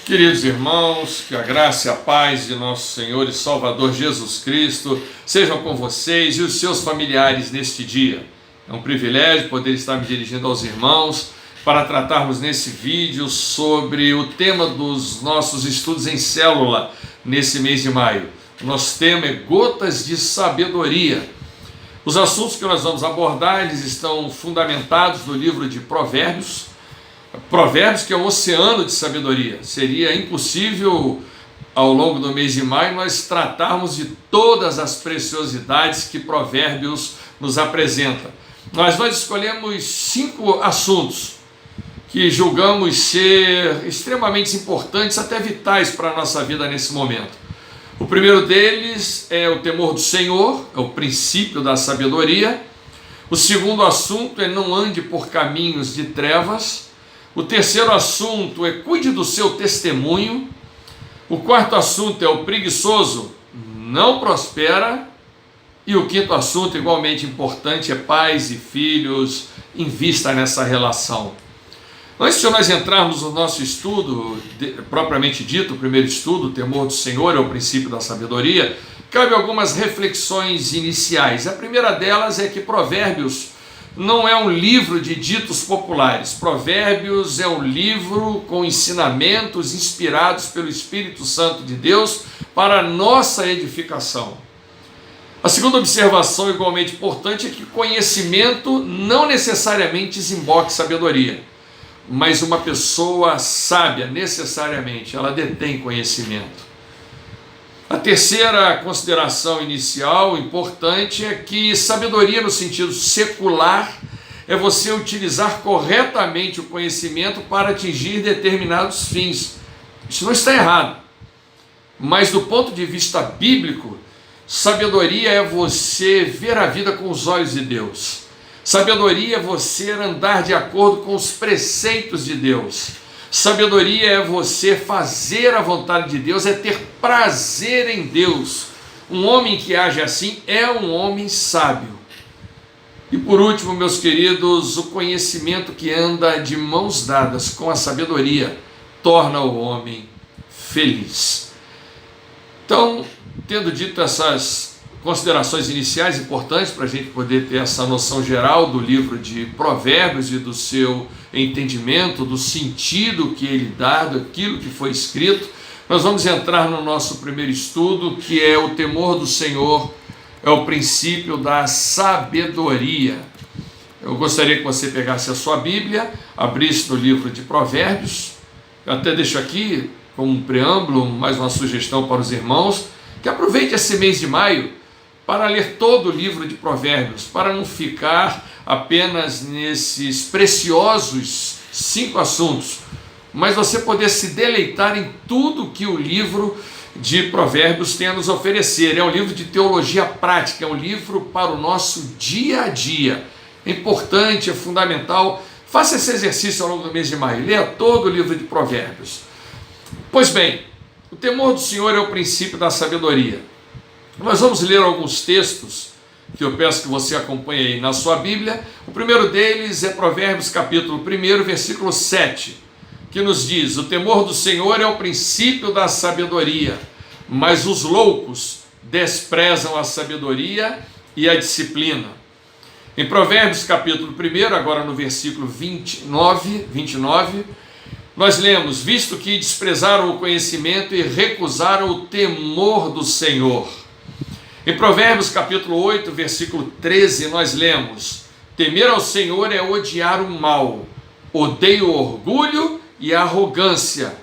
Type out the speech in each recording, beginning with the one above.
Queridos irmãos, que a graça e a paz de nosso Senhor e Salvador Jesus Cristo sejam com vocês e os seus familiares neste dia. É um privilégio poder estar me dirigindo aos irmãos para tratarmos nesse vídeo sobre o tema dos nossos estudos em célula nesse mês de maio. O nosso tema é Gotas de Sabedoria. Os assuntos que nós vamos abordar, eles estão fundamentados no livro de Provérbios, que é um oceano de sabedoria. Seria impossível, ao longo do mês de maio, nós tratarmos de todas as preciosidades que Provérbios nos apresenta. Nós escolhemos 5 assuntos que julgamos ser extremamente importantes, até vitais para a nossa vida nesse momento. O primeiro deles é o temor do Senhor, é o princípio da sabedoria. O segundo assunto é não ande por caminhos de trevas. O terceiro assunto é cuide do seu testemunho. O quarto assunto é o preguiçoso não prospera. E o quinto assunto, igualmente importante, é pais e filhos, invista nessa relação. Antes de nós entrarmos no nosso estudo, propriamente dito, o primeiro estudo, o temor do Senhor é o princípio da sabedoria, cabe algumas reflexões iniciais. A primeira delas é que Provérbios não é um livro de ditos populares. Provérbios é um livro com ensinamentos inspirados pelo Espírito Santo de Deus para a nossa edificação. A segunda observação, igualmente importante, é que conhecimento não necessariamente desemboca em sabedoria, mas uma pessoa sábia, necessariamente, ela detém conhecimento. A terceira consideração inicial, importante, é que sabedoria no sentido secular é você utilizar corretamente o conhecimento para atingir determinados fins. Isso não está errado, mas do ponto de vista bíblico, sabedoria é você ver a vida com os olhos de Deus. Sabedoria é você andar de acordo com os preceitos de Deus. Sabedoria é você fazer a vontade de Deus, é ter prazer em Deus. Um homem que age assim é um homem sábio. E por último, meus queridos, o conhecimento que anda de mãos dadas com a sabedoria torna o homem feliz. Então, tendo dito essas considerações iniciais importantes para a gente poder ter essa noção geral do livro de Provérbios e do seu entendimento, do sentido que ele dá, daquilo que foi escrito, nós vamos entrar no nosso primeiro estudo, que é o temor do Senhor, é o princípio da sabedoria. Eu gostaria que você pegasse a sua Bíblia, abrisse no livro de Provérbios. Eu até deixo aqui como um preâmbulo, mais uma sugestão para os irmãos, que aproveite esse mês de maio para ler todo o livro de Provérbios, para não ficar apenas nesses preciosos 5 assuntos, mas você poder se deleitar em tudo que o livro de Provérbios tem a nos oferecer. É um livro de teologia prática, é um livro para o nosso dia a dia. É importante, é fundamental. Faça esse exercício ao longo do mês de maio, leia todo o livro de Provérbios. Pois bem, o temor do Senhor é o princípio da sabedoria. Nós vamos ler alguns textos que eu peço que você acompanhe aí na sua Bíblia. O primeiro deles é Provérbios capítulo 1, versículo 7, que nos diz: o temor do Senhor é o princípio da sabedoria, mas os loucos desprezam a sabedoria e a disciplina. Em Provérbios capítulo 1, agora no versículo 29, nós lemos: visto que desprezaram o conhecimento e recusaram o temor do Senhor. Em Provérbios capítulo 8, versículo 13, nós lemos: temer ao Senhor é odiar o mal, odeia o orgulho e a arrogância,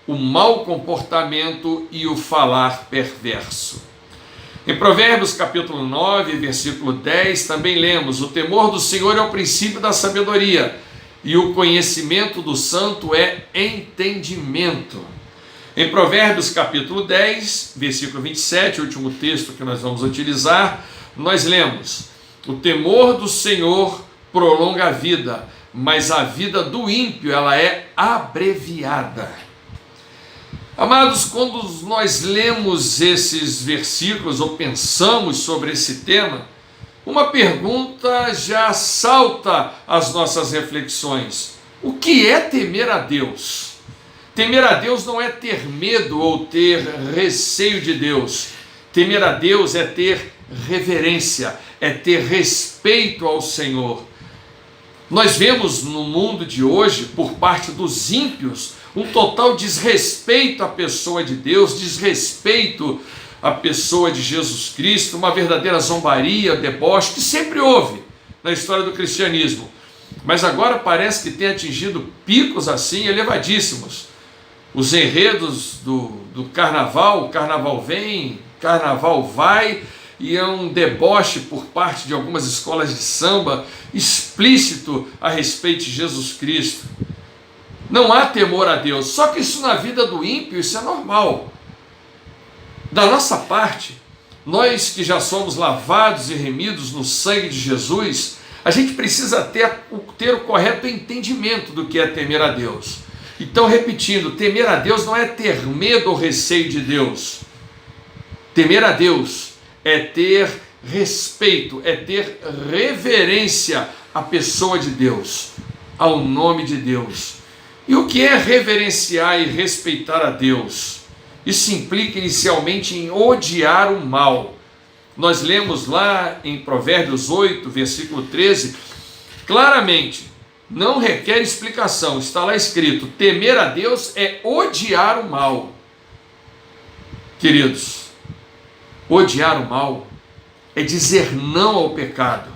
o mau comportamento e o falar perverso. Em Provérbios capítulo 9, versículo 10, também lemos: o temor do Senhor é o princípio da sabedoria, e o conhecimento do santo é entendimento. Em Provérbios capítulo 10, versículo 27, o último texto que nós vamos utilizar, nós lemos: o temor do Senhor prolonga a vida, mas a vida do ímpio ela é abreviada. Amados, quando nós lemos esses versículos ou pensamos sobre esse tema, uma pergunta já salta às nossas reflexões: o que é temer a Deus? Temer a Deus não é ter medo ou ter receio de Deus. Temer a Deus é ter reverência, é ter respeito ao Senhor. Nós vemos no mundo de hoje, por parte dos ímpios, um total desrespeito à pessoa de Deus, desrespeito à pessoa de Jesus Cristo, uma verdadeira zombaria, deboche, que sempre houve na história do cristianismo. Mas agora parece que tem atingido picos assim elevadíssimos. Os enredos do carnaval, o carnaval vem, carnaval vai, e é um deboche por parte de algumas escolas de samba explícito a respeito de Jesus Cristo. Não há temor a Deus, só que isso na vida do ímpio, isso é normal. Da nossa parte, nós que já somos lavados e remidos no sangue de Jesus, a gente precisa ter o correto entendimento do que é temer a Deus. Então, repetindo, temer a Deus não é ter medo ou receio de Deus. Temer a Deus é ter respeito, é ter reverência à pessoa de Deus, ao nome de Deus. E o que é reverenciar e respeitar a Deus? Isso implica inicialmente em odiar o mal. Nós lemos lá em Provérbios 8, versículo 13, claramente, não requer explicação, está lá escrito, temer a Deus é odiar o mal. Queridos, odiar o mal é dizer não ao pecado,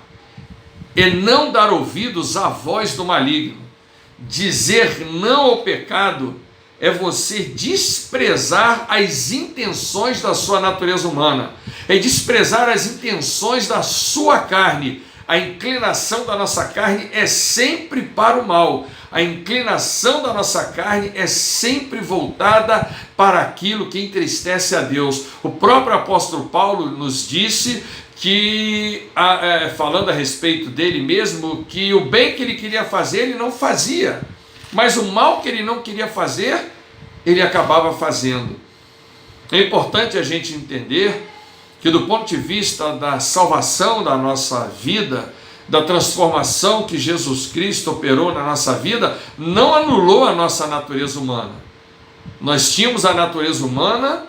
é não dar ouvidos à voz do maligno. Dizer não ao pecado é você desprezar as intenções da sua natureza humana, é desprezar as intenções da sua carne. A inclinação da nossa carne é sempre para o mal, a inclinação da nossa carne é sempre voltada para aquilo que entristece a Deus. O próprio apóstolo Paulo nos disse que, falando a respeito dele mesmo, que o bem que ele queria fazer, ele não fazia, mas o mal que ele não queria fazer, ele acabava fazendo. É importante a gente entender que, do ponto de vista da salvação da nossa vida, da transformação que Jesus Cristo operou na nossa vida, não anulou a nossa natureza humana. Nós tínhamos a natureza humana,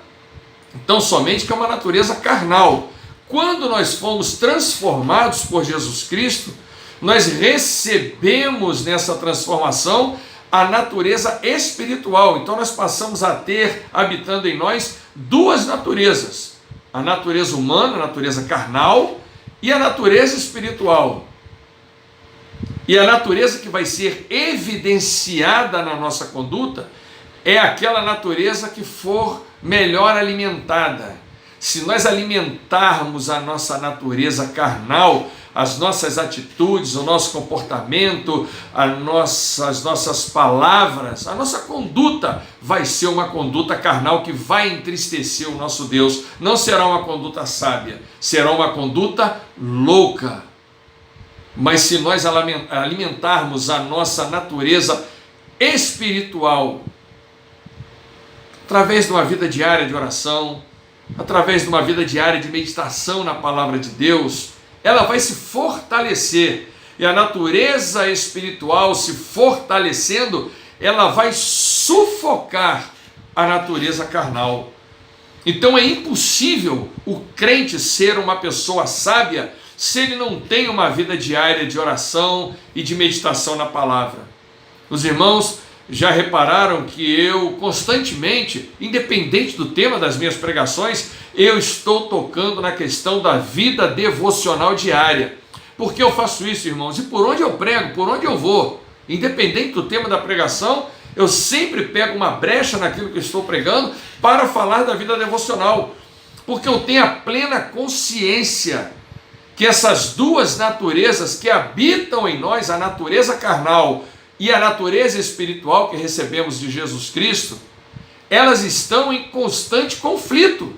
então somente que é uma natureza carnal. Quando nós fomos transformados por Jesus Cristo, nós recebemos nessa transformação a natureza espiritual. Então nós passamos a ter, habitando em nós, duas naturezas. A natureza humana, a natureza carnal, e a natureza espiritual. E a natureza que vai ser evidenciada na nossa conduta é aquela natureza que for melhor alimentada. Se nós alimentarmos a nossa natureza carnal, as nossas atitudes, o nosso comportamento, as nossas palavras, a nossa conduta vai ser uma conduta carnal que vai entristecer o nosso Deus. Não será uma conduta sábia, será uma conduta louca. Mas se nós alimentarmos a nossa natureza espiritual, através de uma vida diária de oração, através de uma vida diária de meditação na palavra de Deus, ela vai se fortalecer, e a natureza espiritual se fortalecendo, ela vai sufocar a natureza carnal. Então é impossível o crente ser uma pessoa sábia se ele não tem uma vida diária de oração e de meditação na palavra. Os irmãos já repararam que eu constantemente, independente do tema das minhas pregações, eu estou tocando na questão da vida devocional diária. Por que eu faço isso, irmãos? E por onde eu prego, por onde eu vou, independente do tema da pregação, eu sempre pego uma brecha naquilo que eu estou pregando para falar da vida devocional, porque eu tenho a plena consciência que essas duas naturezas que habitam em nós, a natureza carnal e a natureza espiritual que recebemos de Jesus Cristo, elas estão em constante conflito.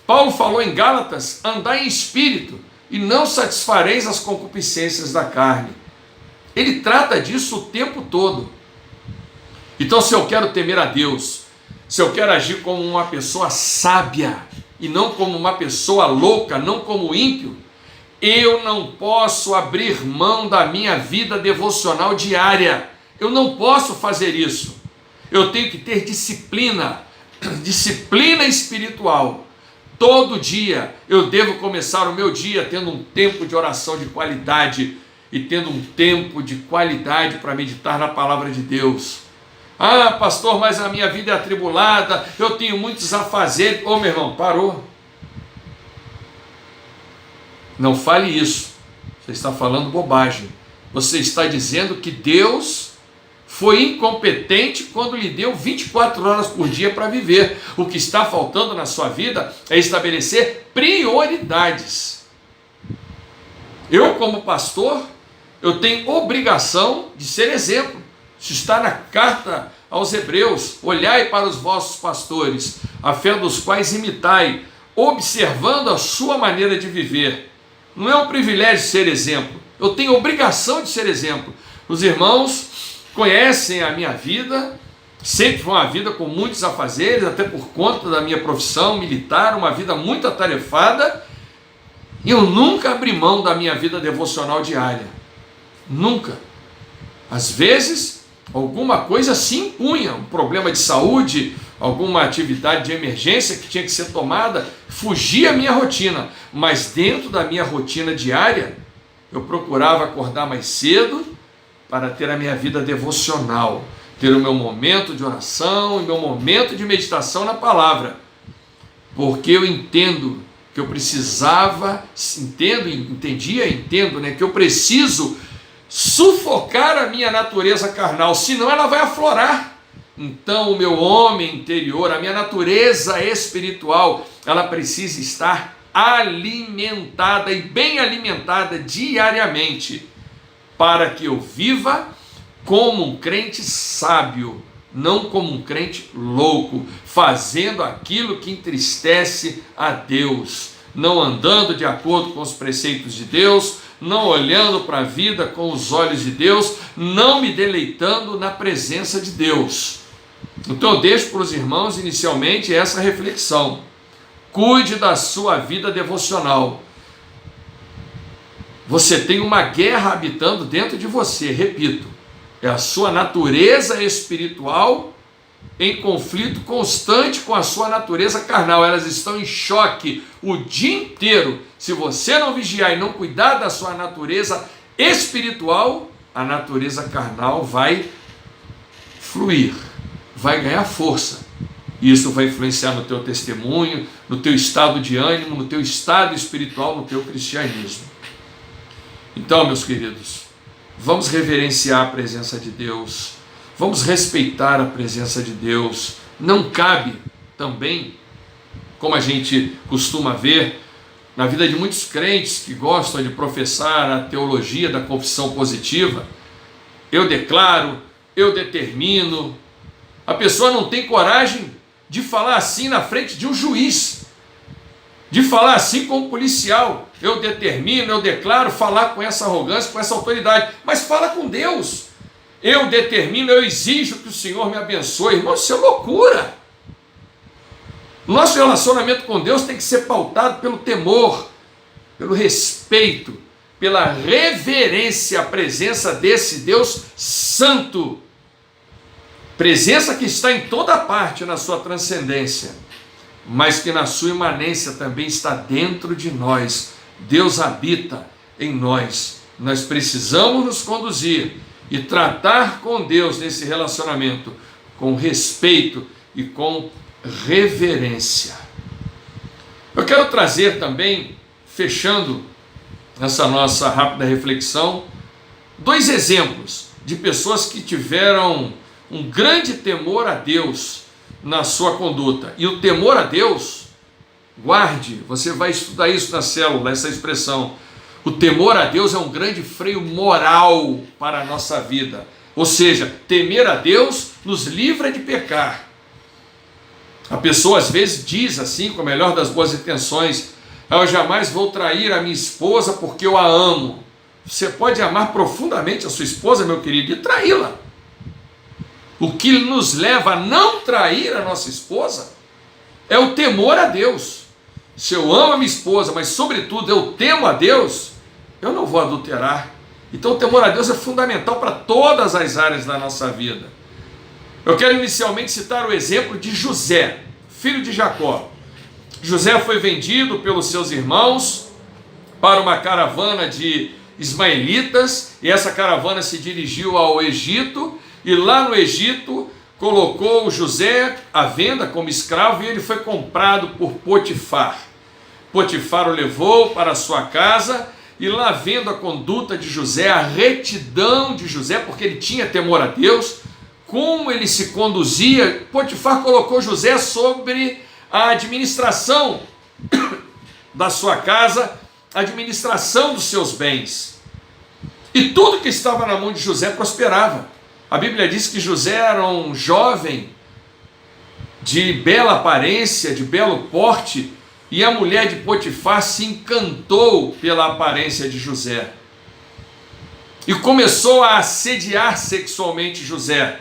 Paulo falou em Gálatas, andai em espírito e não satisfareis as concupiscências da carne. Ele trata disso o tempo todo. Então, se eu quero temer a Deus, se eu quero agir como uma pessoa sábia e não como uma pessoa louca, não como ímpio, eu não posso abrir mão da minha vida devocional diária. Eu não posso fazer isso. Eu tenho que ter disciplina, disciplina espiritual. Todo dia eu devo começar o meu dia tendo um tempo de oração de qualidade e tendo um tempo de qualidade para meditar na palavra de Deus. Ah, pastor, mas a minha vida é atribulada, eu tenho muitos afazeres. Ô, meu irmão, parou. Não fale isso. Você está falando bobagem. Você está dizendo que Deus foi incompetente quando lhe deu 24 horas por dia para viver. O que está faltando na sua vida é estabelecer prioridades. Eu, como pastor, eu tenho obrigação de ser exemplo. Isso está na carta aos Hebreus. Olhai para os vossos pastores, a fé dos quais imitai, observando a sua maneira de viver. Não é um privilégio ser exemplo. Eu tenho obrigação de ser exemplo. Os irmãos conhecem a minha vida, sempre foi uma vida com muitos afazeres, até por conta da minha profissão militar, uma vida muito atarefada, e eu nunca abri mão da minha vida devocional diária. Nunca. Às vezes, alguma coisa se impunha, um problema de saúde, alguma atividade de emergência que tinha que ser tomada, fugia a minha rotina, mas dentro da minha rotina diária, eu procurava acordar mais cedo, para ter a minha vida devocional, ter o meu momento de oração, o meu momento de meditação na palavra, porque eu entendo que eu precisava, entendo, né, que eu preciso sufocar a minha natureza carnal, senão ela vai aflorar. Então o meu homem interior, a minha natureza espiritual, ela precisa estar alimentada e bem alimentada diariamente, para que eu viva como um crente sábio, não como um crente louco, fazendo aquilo que entristece a Deus, não andando de acordo com os preceitos de Deus, não olhando para a vida com os olhos de Deus, não me deleitando na presença de Deus. Então eu deixo para os irmãos inicialmente essa reflexão. Cuide da sua vida devocional. Você tem uma guerra habitando dentro de você, repito, é a sua natureza espiritual em conflito constante com a sua natureza carnal. Elas estão em choque o dia inteiro. Se você não vigiar e não cuidar da sua natureza espiritual, a natureza carnal vai fluir, vai ganhar força. Isso vai influenciar no teu testemunho, no teu estado de ânimo, no teu estado espiritual, no teu cristianismo. Então, meus queridos, vamos reverenciar a presença de Deus, vamos respeitar a presença de Deus. Não cabe também, como a gente costuma ver, na vida de muitos crentes que gostam de professar a teologia da confissão positiva, eu declaro, eu determino. A pessoa não tem coragem de falar assim na frente de um juiz, de falar assim com um policial. Eu determino, eu declaro, falar com essa arrogância, com essa autoridade, mas fala com Deus. Eu determino, eu exijo que o Senhor me abençoe. Irmão, isso é loucura. Nosso relacionamento com Deus tem que ser pautado pelo temor, pelo respeito, pela reverência à presença desse Deus santo, presença que está em toda parte na sua transcendência, mas que na sua imanência também está dentro de nós. Deus habita em nós. Nós precisamos nos conduzir e tratar com Deus nesse relacionamento com respeito e com reverência. Eu quero trazer também, fechando essa nossa rápida reflexão, 2 exemplos de pessoas que tiveram um grande temor a Deus na sua conduta. E o temor a Deus, guarde, você vai estudar isso na célula, essa expressão. O temor a Deus é um grande freio moral para a nossa vida. Ou seja, temer a Deus nos livra de pecar. A pessoa às vezes diz assim, com a melhor das boas intenções: eu jamais vou trair a minha esposa porque eu a amo. Você pode amar profundamente a sua esposa, meu querido, e traí-la. O que nos leva a não trair a nossa esposa é o temor a Deus. Se eu amo a minha esposa, mas sobretudo eu temo a Deus, eu não vou adulterar. Então o temor a Deus é fundamental para todas as áreas da nossa vida. Eu quero inicialmente citar o exemplo de José, filho de Jacó. José foi vendido pelos seus irmãos para uma caravana de ismaelitas, e essa caravana se dirigiu ao Egito, e lá no Egito colocou José à venda como escravo, e ele foi comprado por Potifar. Potifar o levou para a sua casa, e lá vendo a conduta de José, a retidão de José, porque ele tinha temor a Deus, como ele se conduzia, Potifar colocou José sobre a administração da sua casa, a administração dos seus bens. E tudo que estava na mão de José prosperava. A Bíblia diz que José era um jovem de bela aparência, de belo porte, e a mulher de Potifar se encantou pela aparência de José e começou a assediar sexualmente José.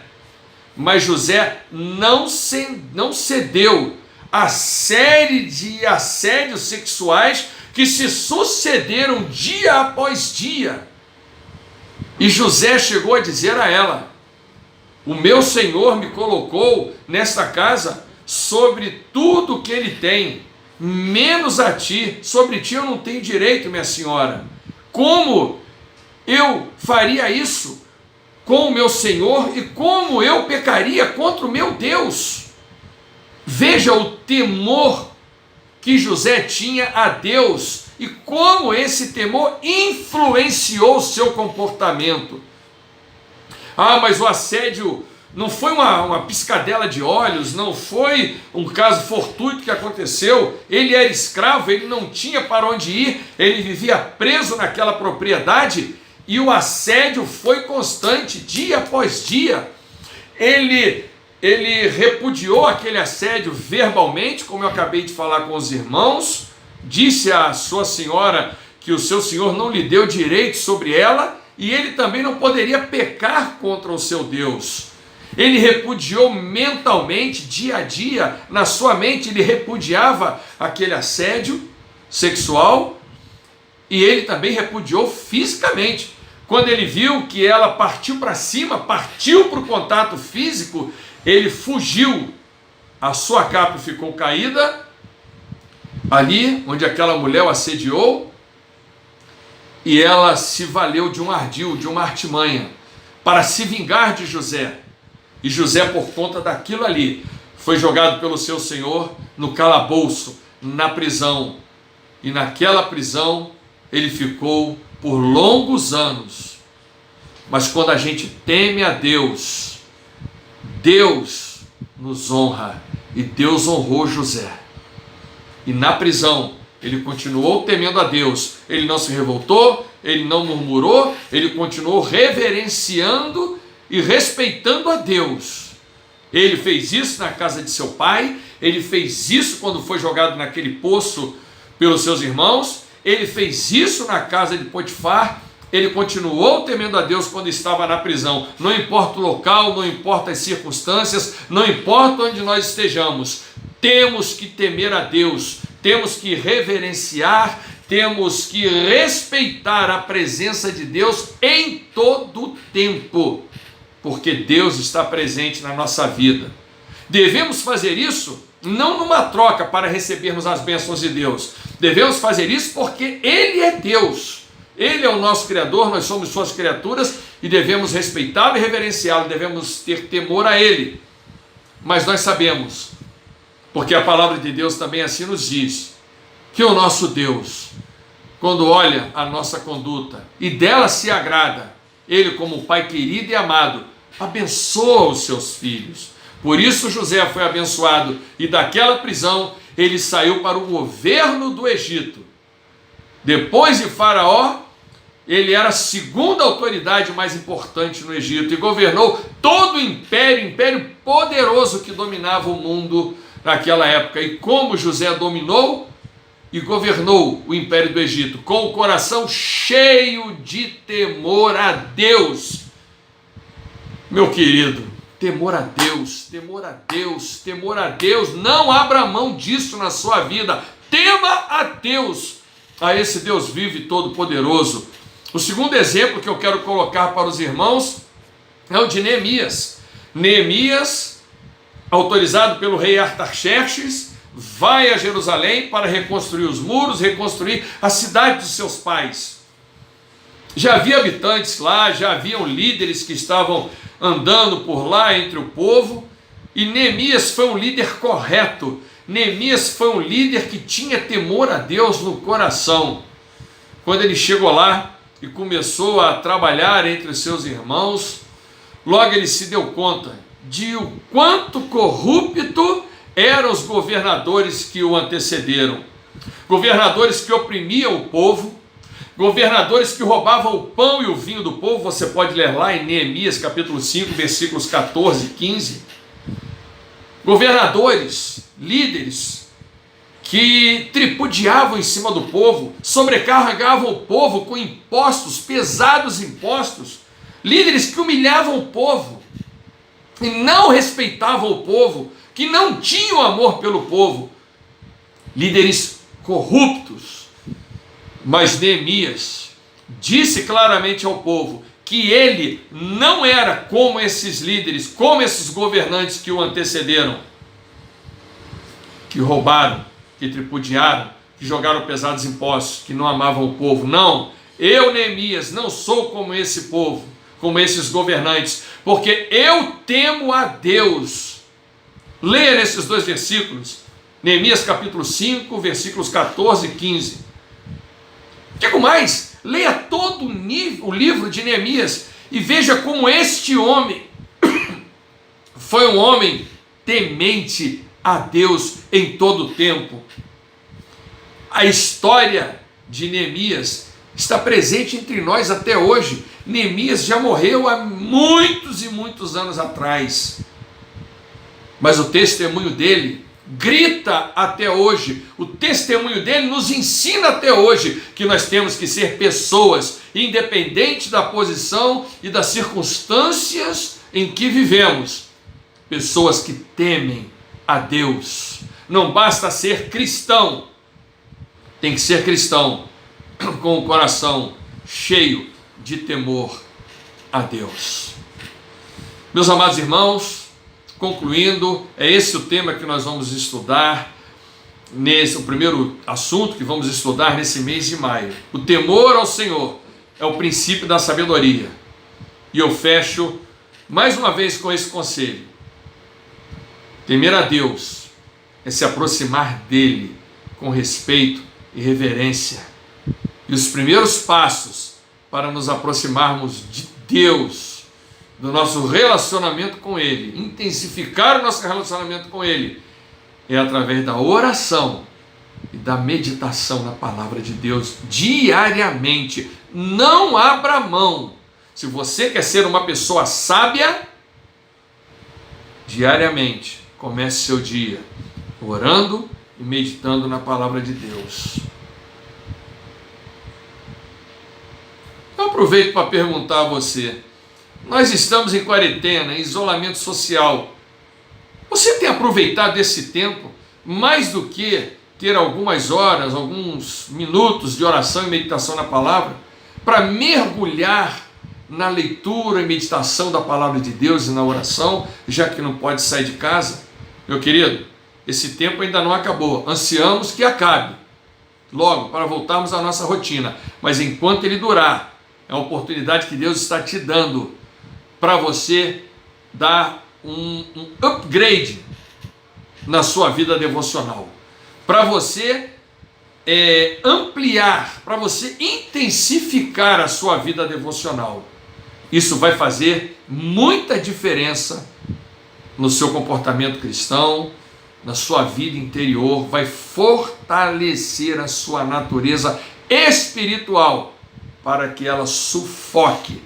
Mas José não cedeu à série de assédios sexuais que se sucederam dia após dia. E José chegou a dizer a ela: o meu Senhor me colocou nesta casa sobre tudo que ele tem, menos a ti. Sobre ti eu não tenho direito, minha senhora. Como eu faria isso com o meu Senhor e como eu pecaria contra o meu Deus? Veja o temor que José tinha a Deus e como esse temor influenciou o seu comportamento. Mas o assédio não foi uma piscadela de olhos, não foi um caso fortuito que aconteceu. Ele era escravo, ele não tinha para onde ir, ele vivia preso naquela propriedade e o assédio foi constante, dia após dia. Ele repudiou aquele assédio verbalmente, como eu acabei de falar com os irmãos, disse à sua senhora que o seu senhor não lhe deu direito sobre ela, e ele também não poderia pecar contra o seu Deus. Ele repudiou mentalmente, dia a dia, na sua mente ele repudiava aquele assédio sexual, e ele também repudiou fisicamente. Quando ele viu que ela partiu para cima, partiu para o contato físico, ele fugiu, a sua capa ficou caída, ali onde aquela mulher o assediou, e ela se valeu de um ardil, de uma artimanha, para se vingar de José. E José, por conta daquilo ali, foi jogado pelo seu senhor no calabouço, na prisão. E naquela prisão ele ficou por longos anos. Mas quando a gente teme a Deus, Deus nos honra, e Deus honrou José. E na prisão ele continuou temendo a Deus, ele não se revoltou, ele não murmurou, ele continuou reverenciando e respeitando a Deus. Ele fez isso na casa de seu pai, ele fez isso quando foi jogado naquele poço pelos seus irmãos, ele fez isso na casa de Potifar. Ele continuou temendo a Deus quando estava na prisão. Não importa o local, não importa as circunstâncias, não importa onde nós estejamos, temos que temer a Deus, temos que reverenciar, temos que respeitar a presença de Deus em todo o tempo, porque Deus está presente na nossa vida. Devemos fazer isso não numa troca para recebermos as bênçãos de Deus, devemos fazer isso porque Ele é Deus. Ele é o nosso Criador, nós somos suas criaturas e devemos respeitá-lo e reverenciá-lo, devemos ter temor a Ele. Mas nós sabemos, porque a palavra de Deus também assim nos diz, que o nosso Deus, quando olha a nossa conduta e dela se agrada, Ele, como Pai querido e amado, abençoa os seus filhos. Por isso José foi abençoado e daquela prisão ele saiu para o governo do Egito. Depois de Faraó, ele era a segunda autoridade mais importante no Egito e governou todo o império poderoso que dominava o mundo naquela época. E como José dominou e governou o império do Egito? Com o coração cheio de temor a Deus. Meu querido, temor a Deus, temor a Deus, temor a Deus. Não abra mão disso na sua vida. Tema a Deus, a esse Deus vivo e todo-poderoso. O segundo exemplo que eu quero colocar para os irmãos é o de Neemias. Neemias, autorizado pelo rei Artaxerxes, vai a Jerusalém para reconstruir os muros, reconstruir a cidade dos seus pais. Já havia habitantes lá, já haviam líderes que estavam andando por lá entre o povo, e Neemias foi um líder correto. Neemias foi um líder que tinha temor a Deus no coração. Quando ele chegou lá e começou a trabalhar entre os seus irmãos, logo ele se deu conta de o quanto corrupto eram os governadores que o antecederam. Governadores que oprimiam o povo, governadores que roubavam o pão e o vinho do povo. Você pode ler lá em Neemias capítulo 5, versículos 14 e 15. Governadores, líderes que tripudiavam em cima do povo, sobrecarregavam o povo com impostos, pesados impostos, líderes que humilhavam o povo e não respeitavam o povo, que não tinham amor pelo povo, líderes corruptos. Mas Neemias disse claramente ao povo que ele não era como esses líderes, como esses governantes que o antecederam, que roubaram, que tripudiaram, que jogaram pesados impostos, que não amavam o povo. Não, eu, Neemias, não sou como esse povo, como esses governantes, porque eu temo a Deus. Leia nesses dois versículos, Neemias capítulo 5, versículos 14 e 15. Digo mais, leia todo o livro de Neemias e veja como este homem foi um homem temente a Deus em todo o tempo. A história de Neemias está presente entre nós até hoje. Neemias já morreu há muitos e muitos anos atrás, mas o testemunho dele grita até hoje, o testemunho dele nos ensina até hoje que nós temos que ser pessoas, independente da posição e das circunstâncias em que vivemos, pessoas que temem a Deus. Não basta ser cristão, tem que ser cristão com o coração cheio de temor a Deus. Meus amados irmãos, concluindo, é esse o tema que nós vamos estudar, o primeiro assunto que vamos estudar nesse mês de maio. O temor ao Senhor é o princípio da sabedoria. E eu fecho mais uma vez com esse conselho. Temer a Deus é se aproximar dele com respeito e reverência. E os primeiros passos para nos aproximarmos de Deus, do nosso relacionamento com ele, intensificar o nosso relacionamento com ele, é através da oração e da meditação na palavra de Deus diariamente. Não abra mão. Se você quer ser uma pessoa sábia, diariamente comece seu dia orando e meditando na palavra de Deus. Eu aproveito para perguntar a você: nós estamos em quarentena, em isolamento social. Você tem aproveitado esse tempo mais do que ter algumas horas, alguns minutos de oração e meditação na palavra, para mergulhar na leitura e meditação da palavra de Deus e na oração, já que não pode sair de casa? Meu querido, esse tempo ainda não acabou. Ansiamos que acabe logo para voltarmos à nossa rotina, mas enquanto ele durar, é a oportunidade que Deus está te dando para você dar um upgrade na sua vida devocional, para você ampliar, para você intensificar a sua vida devocional. Isso vai fazer muita diferença no seu comportamento cristão, na sua vida interior, vai fortalecer a sua natureza espiritual para que ela sufoque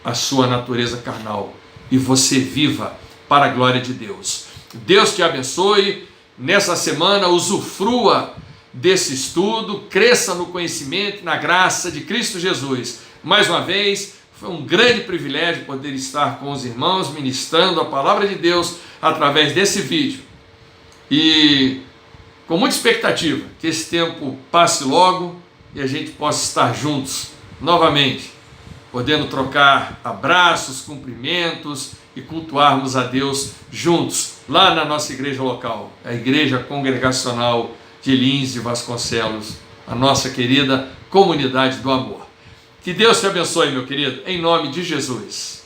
a sua natureza carnal e você viva para a glória de Deus. Deus te abençoe nessa semana, usufrua desse estudo, cresça no conhecimento e na graça de Cristo Jesus. Mais uma vez, foi um grande privilégio poder estar com os irmãos ministrando a palavra de Deus através desse vídeo. E com muita expectativa que esse tempo passe logo e a gente possa estar juntos novamente, podendo trocar abraços, cumprimentos e cultuarmos a Deus juntos, lá na nossa igreja local, a Igreja Congregacional de Lins de Vasconcelos, a nossa querida comunidade do amor. Que Deus te abençoe, meu querido, em nome de Jesus.